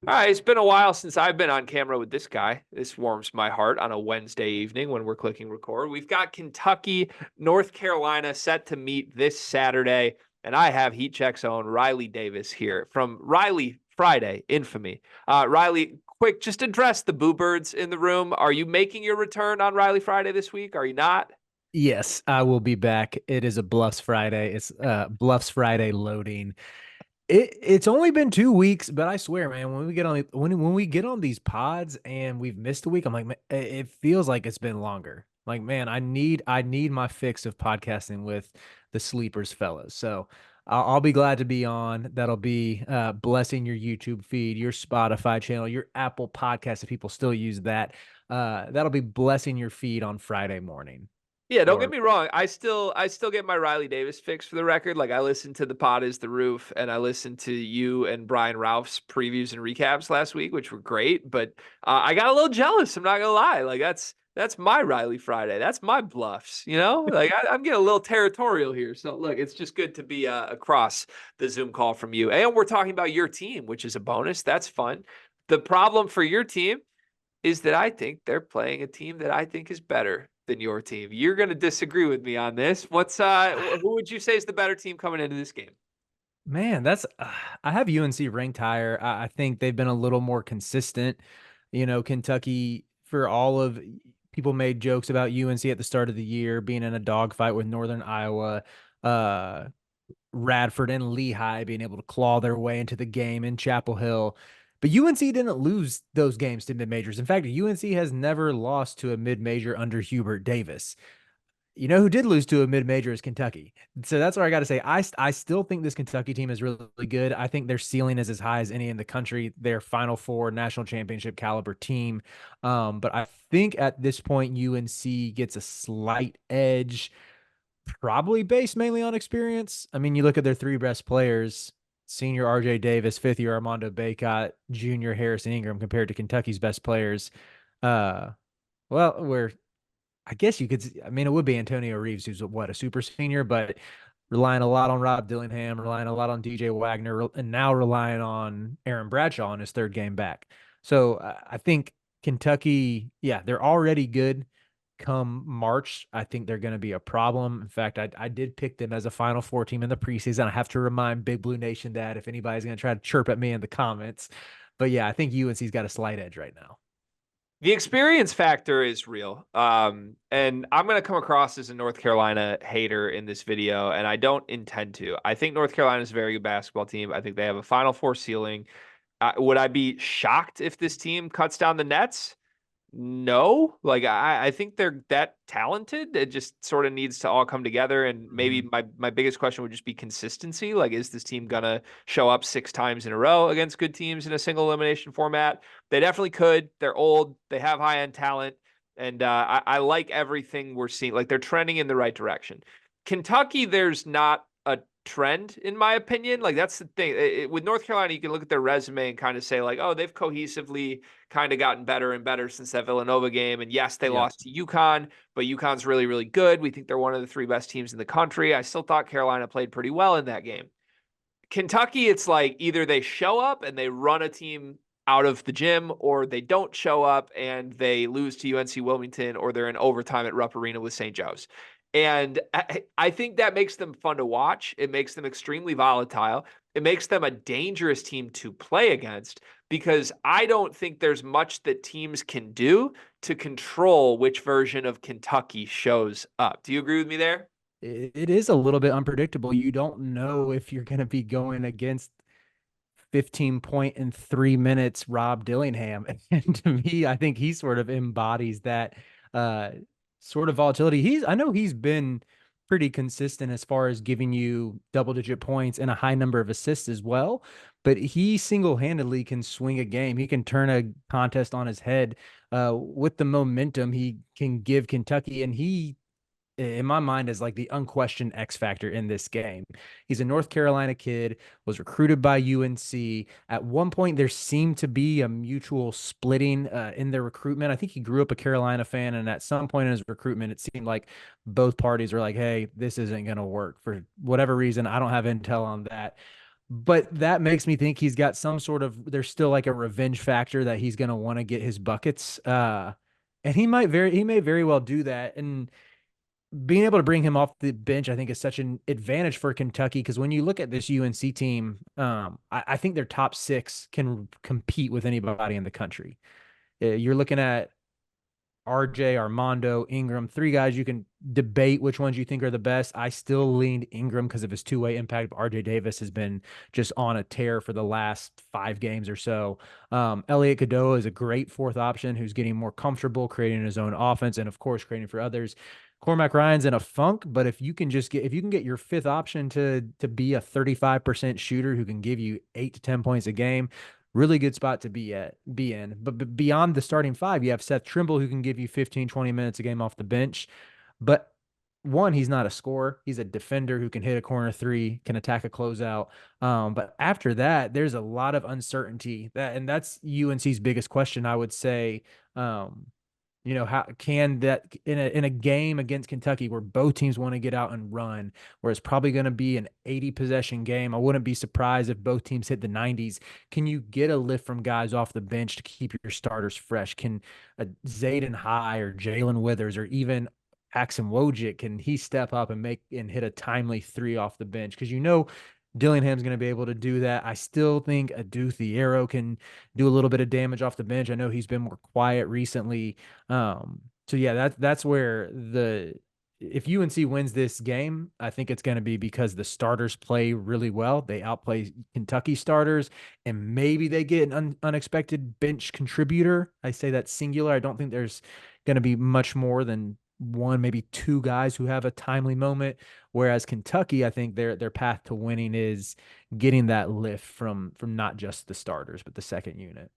All right, it's been a while since I've been on camera with this guy. This warms my heart on a Wednesday evening when we're clicking record. We've got Kentucky, North Carolina set to meet this Saturday, and I have Heat Check's own Riley Davis here from Riley Friday infamy. Riley, quick, just address the Boo Birds in the room. Are you making your return on Riley Friday this week? Are you not? Yes, I will be back. It is a Bluffs Friday. It's Bluffs Friday loading. It's only been 2 weeks, but I swear, man, when we get on these pods and we've missed a week, I'm like, man, it feels like it's been longer. Like, man, I need my fix of podcasting with the sleepers fellas. So I'll be glad to be on. That'll be blessing your YouTube feed, your Spotify channel, your Apple podcast if people still use that. That'll be blessing your feed on Friday morning. Yeah, don't get Or me wrong. I still get my Riley Davis fix for the record. Like I listen to the Pod is the Roof and I listened to you and Brian Ralph's previews and recaps last week, which were great. But I got a little jealous. I'm not gonna lie. Like that's my Riley Friday. That's my bluffs. Like I'm getting a little territorial here. So look, it's just good to be across the Zoom call from you. And we're talking about your team, which is a bonus. That's fun. The problem for your team is that I think they're playing a team that I think is better than your team. You're going to disagree with me on this. Who would you say is the better team coming into this game? Man, that's I have UNC ranked higher. I think they've been a little more consistent. Kentucky, for all of people made jokes about UNC at the start of the year being in a dogfight with Northern Iowa, uh, Radford and Lehigh being able to claw their way into the game in Chapel Hill. But UNC didn't lose those games to mid majors. In fact, UNC has never lost to a mid major under Hubert Davis. You know who did lose to a mid-major is Kentucky. So that's what I got to say. I still think this Kentucky team is really, really good. I think their ceiling is as high as any in the country. They're Final Four national championship caliber team. But I think at this point UNC gets a slight edge, probably based mainly on experience. I mean, you look at their three best players: senior RJ Davis, fifth year Armando Bacot, junior Harrison Ingram, compared to Kentucky's best players. Uh, well, we're I guess you could. I mean, it would be Antonio Reeves, who's a super senior, but relying a lot on Rob Dillingham, relying a lot on DJ Wagner, and now relying on Aaron Bradshaw in his third game back. So I think Kentucky, yeah, they're already good. Come March, I think they're going to be a problem. In fact, I did pick them as a Final Four team in the preseason. I have to remind Big Blue Nation that if anybody's going to try to chirp at me in the comments. But yeah, I think UNC's got a slight edge right now. The experience factor is real. And I'm going to come across as a North Carolina hater in this video, and I don't intend to. I think North Carolina is a very good basketball team. I think they have a Final Four ceiling. Would I be shocked if this team cuts down the nets? No, like I think they're that talented. It just sort of needs to all come together. And maybe Mhm. my biggest question would just be consistency. Like, is this team gonna show up 6 times in a row against good teams in a single elimination format? They definitely could. They're old. They have high end talent, and I like everything we're seeing. Like they're trending in the right direction. Kentucky, there's not a trend in my opinion. Like that's the thing. With North Carolina, you can look at their resume and kind of say like, oh, they've cohesively kind of gotten better and better since that Villanova game. And yes, they Yeah. lost to UConn, but UConn's really, really good. We think they're one of the 3 best teams in the country. I still thought Carolina played pretty well in that game. Kentucky, it's like either they show up and they run a team out of the gym, or they don't show up and they lose to UNC Wilmington, or they're in overtime at Rupp Arena with St. Joe's. And I think that makes them fun to watch. It makes them extremely volatile. It makes them a dangerous team to play against because I don't think there's much that teams can do to control which version of Kentucky shows up. Do you agree with me there? It is a little bit unpredictable. You don't know if you're going to be going against 15 point in 3 minutes Rob Dillingham. And to me, I think he sort of embodies that uh, sort of volatility. I know he's been pretty consistent as far as giving you double digit points and a high number of assists as well. But he single handedly can swing a game. He can turn a contest on his head with the momentum he can give Kentucky. And he in my mind is like the unquestioned X factor in this game. He's a North Carolina kid, was recruited by UNC. At one point, there seemed to be a mutual splitting in their recruitment. I think he grew up a Carolina fan, and at some point in his recruitment, it seemed like both parties were like, "Hey, this isn't going to work for whatever reason. I don't have intel on that." but that makes me think he's got some sort of, there's still like a revenge factor that he's going to want to get his buckets. And he may very well do that. And being able to bring him off the bench, I think, is such an advantage for Kentucky because when you look at this UNC team, I think their top six can compete with anybody in the country. You're looking at RJ, Armando, Ingram, three guys you can debate which ones you think are the best. I still leaned Ingram because of his two-way impact. But RJ Davis has been just on a tear for the last 5 games or so. Elliot Cadeau is a great fourth option who's getting more comfortable creating his own offense and, of course, creating for others. Cormac Ryan's in a funk, but if you can get your fifth option to be a 35% shooter who can give you 8 to 10 points a game, really good spot to be in. But beyond the starting five, you have Seth Trimble who can give you 15, 20 minutes a game off the bench. But one, he's not a scorer. He's a defender who can hit a corner three, can attack a closeout. But after that, there's a lot of uncertainty and that's UNC's biggest question, I would say. How can that in a game against Kentucky where both teams want to get out and run, where it's probably going to be an 80 possession game? I wouldn't be surprised if both teams hit the 90s. Can you get a lift from guys off the bench to keep your starters fresh? Can Zayden High or Jalen Withers or even Axon Wojcik, can he step up and hit a timely three off the bench? Because Dillingham's going to be able to do that. I still think Adu Thiero can do a little bit of damage off the bench. I know he's been more quiet recently. So yeah, that's where if UNC wins this game, I think it's going to be because the starters play really well. They outplay Kentucky starters, and maybe they get an unexpected bench contributor. I say that singular. I don't think there's going to be much more than one, maybe two guys who have a timely moment. Whereas Kentucky, I think their path to winning is getting that lift from not just the starters, but the second unit.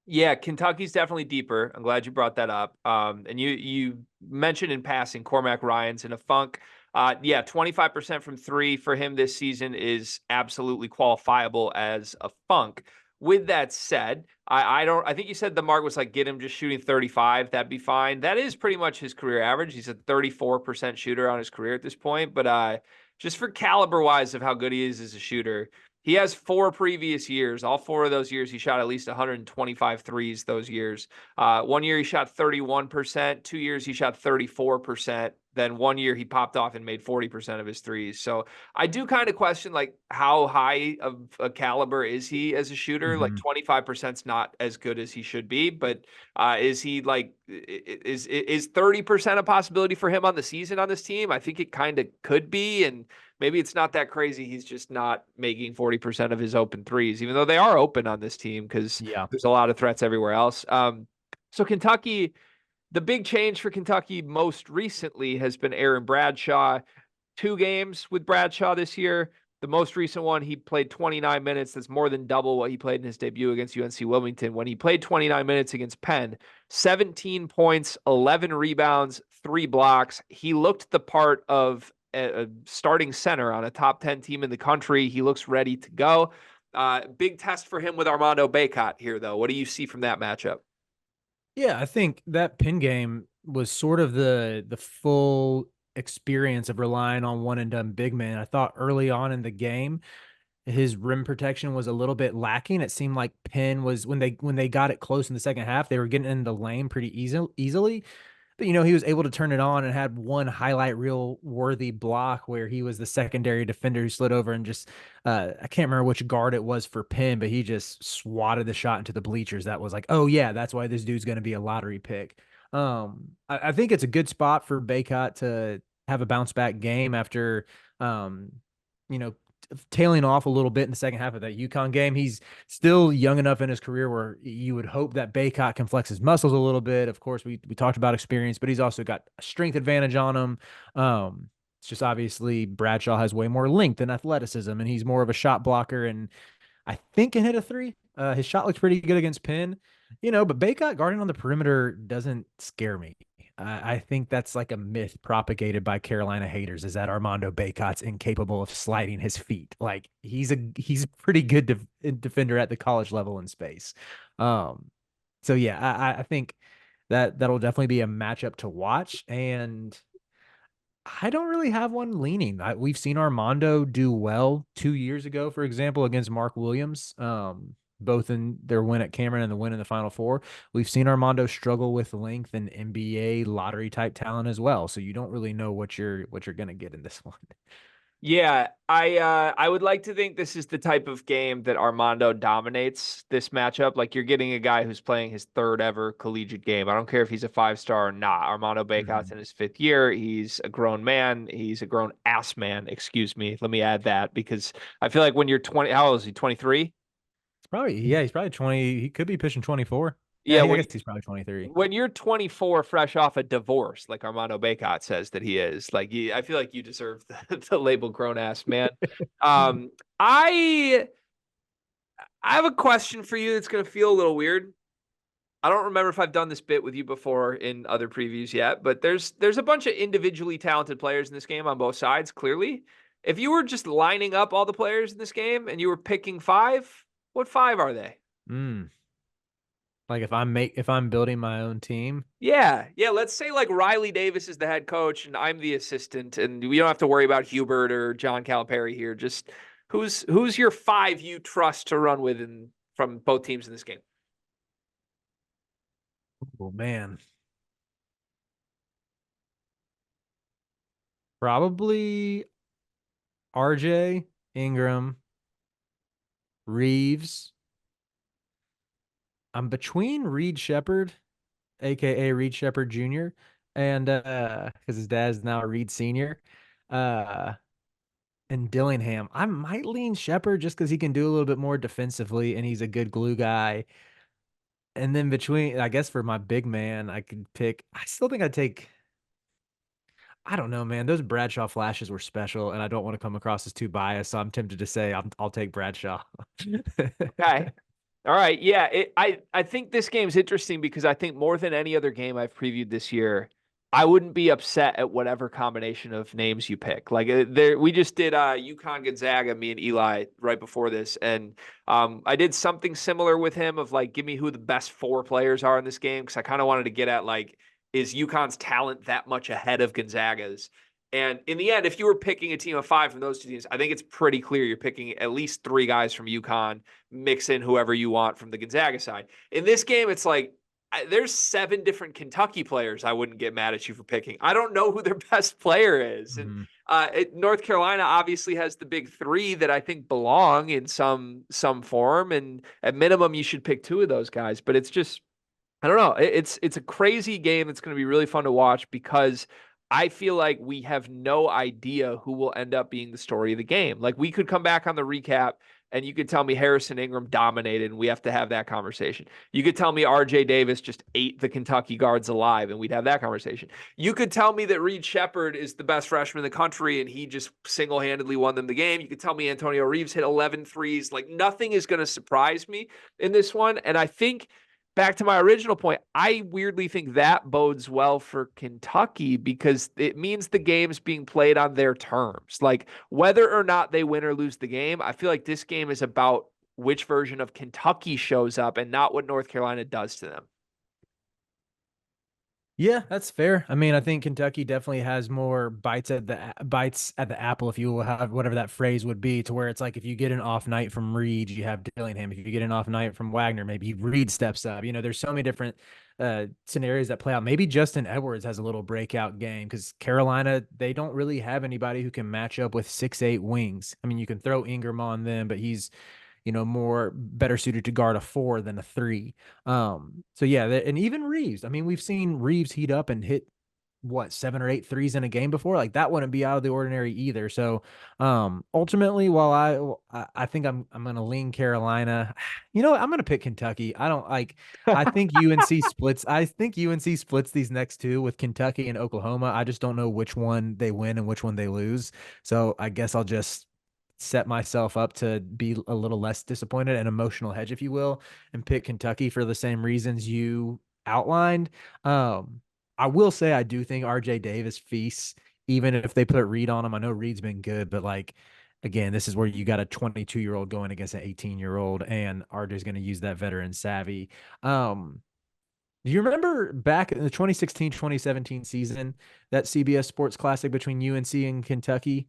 Yeah, Kentucky's definitely deeper. I'm glad you brought that up. And you mentioned in passing Cormac Ryan's in a funk. Yeah, 25% from three for him this season is absolutely qualifiable as a funk. With that said, I think you said the mark was like get him just shooting 35. That'd be fine. That is pretty much his career average. He's a 34% shooter on his career at this point. But just for caliber wise of how good he is as a shooter, he has 4 previous years. All 4 of those years, he shot at least 125 threes those years. 1 year, he shot 31%. 2 years, he shot 34%. Then 1 year, he popped off and made 40% of his threes. So I do kind of question, like, how high of a caliber is he as a shooter? Like, Mm-hmm. 25% is not as good as he should be. But is he, like, is 30% a possibility for him on the season on this team? I think it kind of could be. And maybe it's not that crazy. He's just not making 40% of his open threes, even though they are open on this team because Yeah. there's a lot of threats everywhere else. So Kentucky, the big change for Kentucky most recently has been Aaron Bradshaw. 2 games with Bradshaw this year. The most recent one, he played 29 minutes. That's more than double what he played in his debut against UNC Wilmington. When he played 29 minutes against Penn, 17 points, 11 rebounds, 3 blocks. He looked the part of a starting center on a top 10 team in the country. He looks ready to go. Big test for him with Armando Bacot here, though. What do you see from that matchup? Yeah, I think that pin game was sort of the full experience of relying on one and done big man. I thought early on in the game, his rim protection was a little bit lacking. It seemed like Penn was when they got it close in the second half, they were getting in the lane pretty easily. But he was able to turn it on and had one highlight reel worthy block where he was the secondary defender who slid over and just I can't remember which guard it was for Penn, but he just swatted the shot into the bleachers. That was like, oh yeah, that's why this dude's going to be a lottery pick. I think it's a good spot for Baycott to have a bounce back game after um, you know, tailing off a little bit in the second half of that UConn game. He's still young enough in his career where you would hope that Baycott can flex his muscles a little bit. Of course, we talked about experience, but he's also got a strength advantage on him. It's just obviously Bradshaw has way more length and athleticism, and he's more of a shot blocker and I think can hit a three. His shot looks pretty good against Penn, but Baycott guarding on the perimeter doesn't scare me. I think that's like a myth propagated by Carolina haters is that Armando Baycott's incapable of sliding his feet. Like he's a pretty good defender at the college level in space. Um, so yeah, I think that'll definitely be a matchup to watch. And I don't really have one leaning. We've seen Armando do well 2 years ago, for example, against Mark Williams, both in their win at Cameron and the win in the Final Four. We've seen Armando struggle with length and NBA lottery type talent as well. So you don't really know what you're gonna get in this one. Yeah, I would like to think this is the type of game that Armando dominates this matchup. Like you're getting a guy who's playing his third ever collegiate game. I don't care if he's a 5-star or not. Armando Bacot's Mhm. in his fifth year. He's a grown man. He's a grown ass man. Excuse me. Let me add that because I feel like when you're 20, how old is he? 23? It's probably yeah, he's probably 20. He could be pushing 24. Yeah, Yeah, I guess he's probably 23. when you're 24 fresh off a divorce, like Armando Bacot says that he is, like I feel like you deserve the label grown ass man. Um, I I have a question for you that's going to feel a little weird. I don't remember if I've done this bit with you before in other previews yet, but there's a bunch of individually talented players in this game on both sides, clearly. If you were just lining up all the players in this game and you were picking five, what five are they? Mm. Like if I'm building my own team. Yeah, yeah. Let's say like Riley Davis is the head coach and I'm the assistant, and we don't have to worry about Hubert or John Calipari here. Just who's your five you trust to run with from both teams in this game? Oh man. Probably RJ, Ingram, Reeves. I'm between Reed Shepard, aka Reed Shepard Jr., and because his dad's now Reed Sr. Uh and Dillingham. I might lean Shepard just because he can do a little bit more defensively and he's a good glue guy. And then between, I guess for my big man, I could pick. I still think I'd take. I don't know, man. Those Bradshaw flashes were special, and I don't want to come across as too biased, so I'm tempted to say I'll take Bradshaw. Okay. All right. Yeah. I think this game's interesting because I think more than any other game I've previewed this year, I wouldn't be upset at whatever combination of names you pick. Like we just did UConn Gonzaga, me and Eli right before this, and I did something similar with him of like, give me who the best four players are in this game because I kind of wanted to get at like, is UConn's talent that much ahead of Gonzaga's? And in the end, if you were picking a team of five from those two teams, I think it's pretty clear you're picking at least three guys from UConn, mix in whoever you want from the Gonzaga side. In this game, it's like there's seven different Kentucky players I wouldn't get mad at you for picking. I don't know who their best player is. And Mhm. North Carolina obviously has the big three that I think belong in some form. And at minimum, you should pick two of those guys. But it's just I don't know. It's a crazy game that's going to be really fun to watch because I feel like we have no idea who will end up being the story of the game. Like we could come back on the recap and you could tell me Harrison Ingram dominated and we have to have that conversation. You could tell me RJ Davis just ate the Kentucky guards alive and we'd have that conversation. You could tell me that Reed Shepard is the best freshman in the country and he just single-handedly won them the game. You could tell me Antonio Reeves hit 11 threes. Like nothing is going to surprise me in this one. And I think back to my original point, I weirdly think that bodes well for Kentucky because it means the game's being played on their terms. Like whether or not they win or lose the game, I feel like this game is about which version of Kentucky shows up and not what North Carolina does to them. Yeah, that's fair. I mean, I think Kentucky definitely has more bites at the apple, if you will have whatever that phrase would be, to where it's like if you get an off night from Reed, you have Dillingham. If you get an off night from Wagner, maybe Reed steps up. There's so many different scenarios that play out. Maybe Justin Edwards has a little breakout game because Carolina, they don't really have anybody who can match up with 6'8" wings. I mean, you can throw Ingram on them, but he's more better suited to guard a four than a three. So yeah, and even Reeves. I mean, we've seen Reeves heat up and hit what 7 or 8 threes in a game before. Like that wouldn't be out of the ordinary either. So ultimately, while I think I'm gonna lean Carolina, I'm gonna pick Kentucky. I don't like I think UNC splits. I think UNC splits these next two with Kentucky and Oklahoma. I just don't know which one they win and which one they lose. So I guess I'll just set myself up to be a little less disappointed, an emotional hedge, if you will, and pick Kentucky for the same reasons you outlined. Um, I will say I do think RJ Davis feasts, even if they put Reed on him. I know Reed's been good, but like again, this is where you got a 22-year-old going against an 18-year-old, and RJ's going to use that veteran savvy. Um, Do you remember back in the 2016-2017 season, that CBS Sports Classic between UNC and Kentucky?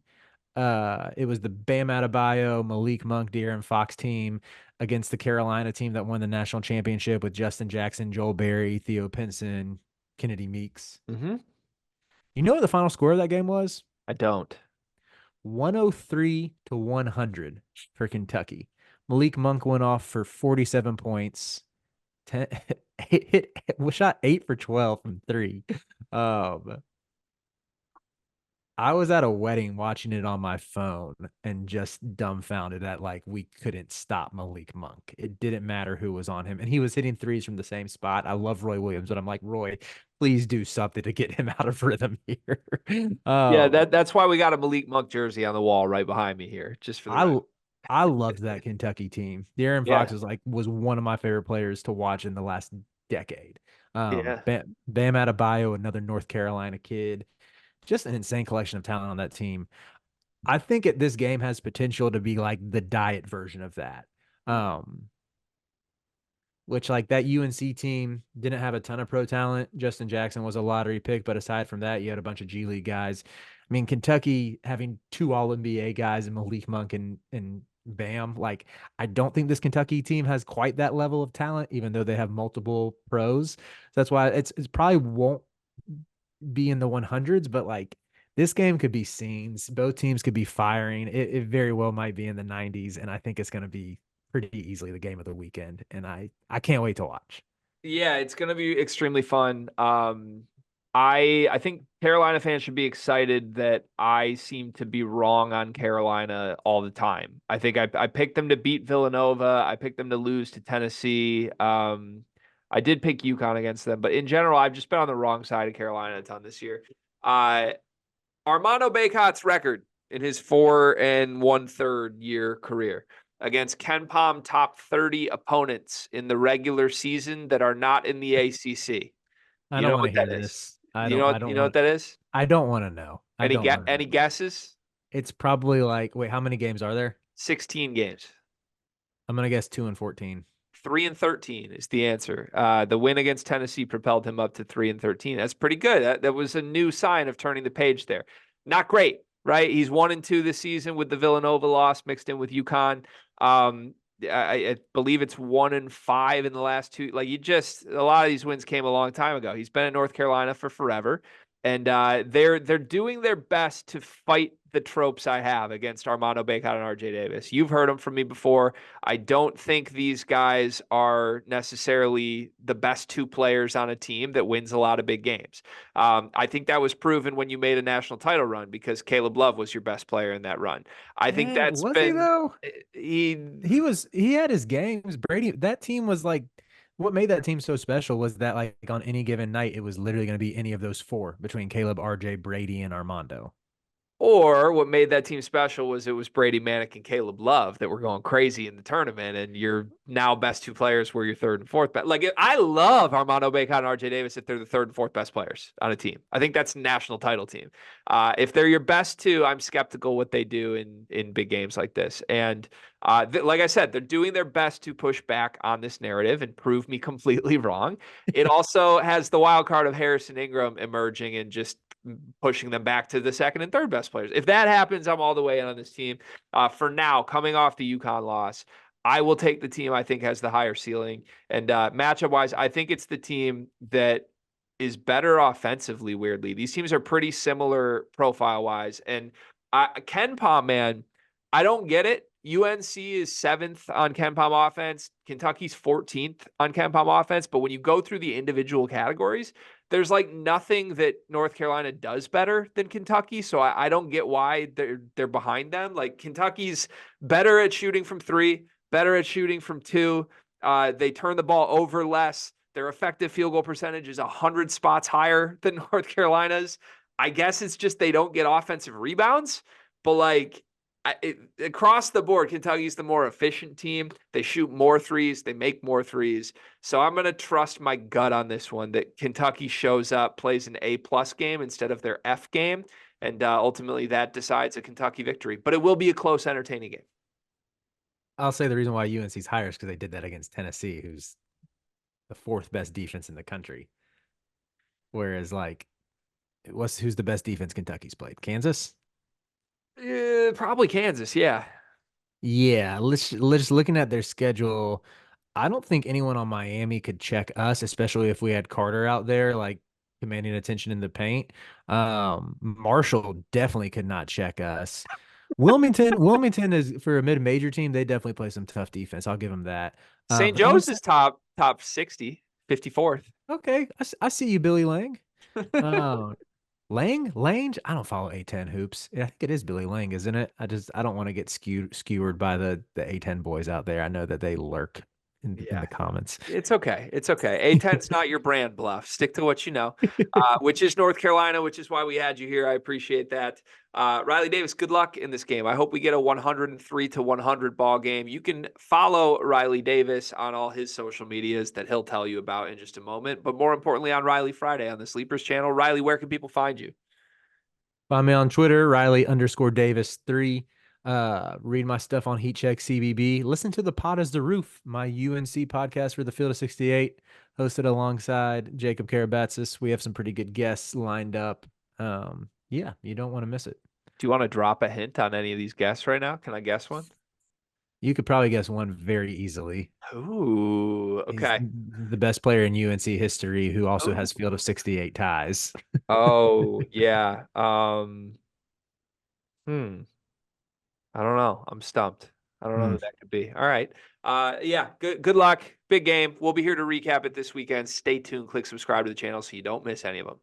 It was the Bam Adebayo, Malik Monk, De'Aaron Fox team against the Carolina team that won the national championship with Justin Jackson, Joel Berry, Theo Pinson, Kennedy Meeks. Mm-hmm. You know what the final score of that game was? I don't. 103 to 100 for Kentucky. Malik Monk went off for 47 points. 10, shot 8 for 12 from three. Um, I was at a wedding watching it on my phone and just dumbfounded that like we couldn't stop Malik Monk. It didn't matter who was on him, and he was hitting threes from the same spot. I love Roy Williams, but I'm like, Roy, please do something to get him out of rhythm here. Yeah, um, that's why we got a Malik Monk jersey on the wall right behind me here, just for the record. I I loved that Kentucky team. De'Aaron Yeah, Fox was one of my favorite players to watch in the last decade. yeah. Bam Adebayo, another North Carolina kid, just an insane collection of talent on that team. I think this game has potential to be like the diet version of that. Um, which like that UNC team didn't have a ton of pro talent. Justin Jackson was a lottery pick, but aside from that, you had a bunch of G League guys. I mean, Kentucky having two All NBA guys and Malik Monk and Bam, like I don't think this Kentucky team has quite that level of talent, even though they have multiple pros. So that's why it's probably won't be in the 100s, but like this game could be scenes. Both teams could be firing. It very well might be in the 90s, and I think it's going to be pretty easily the game of the weekend. And I can't wait to watch. Yeah, it's gonna be extremely fun. I think Carolina fans should be excited that I seem to be wrong on Carolina all the time. I think I picked them to beat Villanova. I picked them to lose to Tennessee. I did pick UConn against them, but in general, I've just been on the wrong side of Carolina a ton this year. Uh, Armando Bacot's record in his 4 1/3 year career against Ken Palm top 30 opponents in the regular season that are not in the ACC. I You don't know want to what that hear is? this. You know what that is? I don't want to know. I don't want to Any know. guesses? It's probably like, wait, how many games are there? 16 games. I'm gonna guess 2-14. 3-13 is the answer. The win against Tennessee propelled him up to 3-13. That's pretty good. That was a new sign of turning the page there. Not great, right? He's 1-2 this season with the Villanova loss mixed in with UConn. I believe it's 1-5 in the last two. Like a lot of these wins came a long time ago. He's been in North Carolina for forever, and they're doing their best to fight the tropes I have against Armando Bacot and RJ Davis. You've heard them from me before. I don't think these guys are necessarily the best two players on a team that wins a lot of big games. I think that was proven when you made a national title run because Caleb Love was your best player in that run. I think that's Was he been though? he He had his games. Brady, that team was like what made that team so special was that like on any given night it was literally going to be any of those four between Caleb, RJ, Brady, and Armando. Or what made that team special was it was Brady Manick and Caleb Love that were going crazy in the tournament, and your now best two players were your third and fourth best. Like I love Armando Bacot and RJ Davis if they're the third and fourth best players on a team. I think that's a national title team. If they're your best two, I'm skeptical what they do in big games like this. And like I said, they're doing their best to push back on this narrative and prove me completely wrong. It also has the wild card of Harrison Ingram emerging and just pushing them back to the second and third best players. If that happens, I'm all the way in on this team. For now, coming off the UConn loss, I will take the team I think has the higher ceiling. And matchup wise, I think it's the team that is better offensively, weirdly. These teams are pretty similar profile wise. And Ken Palm, man, I don't get it. UNC is 7th on Ken Palm offense. Kentucky's 14th on Ken Palm offense. But when you go through the individual categories, there's like nothing that North Carolina does better than Kentucky. So I don't get why they're behind them. Like Kentucky's better at shooting from three, better at shooting from two. They turn the ball over less. Their effective field goal percentage is 100 spots higher than North Carolina's. I guess it's just they don't get offensive rebounds, but like across the board, Kentucky's the more efficient team. They shoot more threes. They make more threes. So I'm going to trust my gut on this one that Kentucky shows up, plays an A+ game instead of their F game. And ultimately that decides a Kentucky victory. But it will be a close, entertaining game. I'll say the reason why UNC's higher is because they did that against Tennessee, who's the fourth best defense in the country. Whereas like, who's the best defense Kentucky's played? Kansas? Probably Kansas. Yeah. Yeah, let's looking at their schedule. I don't think anyone on Miami could check us, especially if we had Carter out there, like commanding attention in the paint. Marshall definitely could not check us. Wilmington is for a mid-major team. They definitely play some tough defense. I'll give them that. St. And then Joe's is top 60, 54th. okay, I see you, Billy Lang. Um, Lange. I don't follow A10 hoops. Yeah, I think it is Billy Lang, isn't it? I don't want to get skewered by the A10 boys out there. I know that they lurk in Yeah. the comments. It's okay. It's okay. A10's not your brand, Bluff. Stick to what you know, which is North Carolina, which is why we had you here. I appreciate that. Riley Davis, good luck in this game. I hope we get a 103-100 ball game. You can follow Riley Davis on all his social medias that he'll tell you about in just a moment. But more importantly, on Riley Friday on the Sleepers channel. Riley, where can people find you? Find me on Twitter, Riley_Davis3. Read my stuff on Heat Check CBB. Listen to the Pod as the Roof, my UNC podcast for the Field of 68, hosted alongside Jacob Karabatsis. We have some pretty good guests lined up. Yeah, you don't want to miss it. Do you want to drop a hint on any of these guests right now? Can I guess one? You could probably guess one very easily. Ooh, He's okay. the best player in UNC history who also has Oh, Field of 68 ties. oh yeah. I don't know. I'm stumped. I don't know Hmm. who that could be. All right. Yeah, good luck. Big game. We'll be here to recap it this weekend. Stay tuned. Click subscribe to the channel so you don't miss any of them.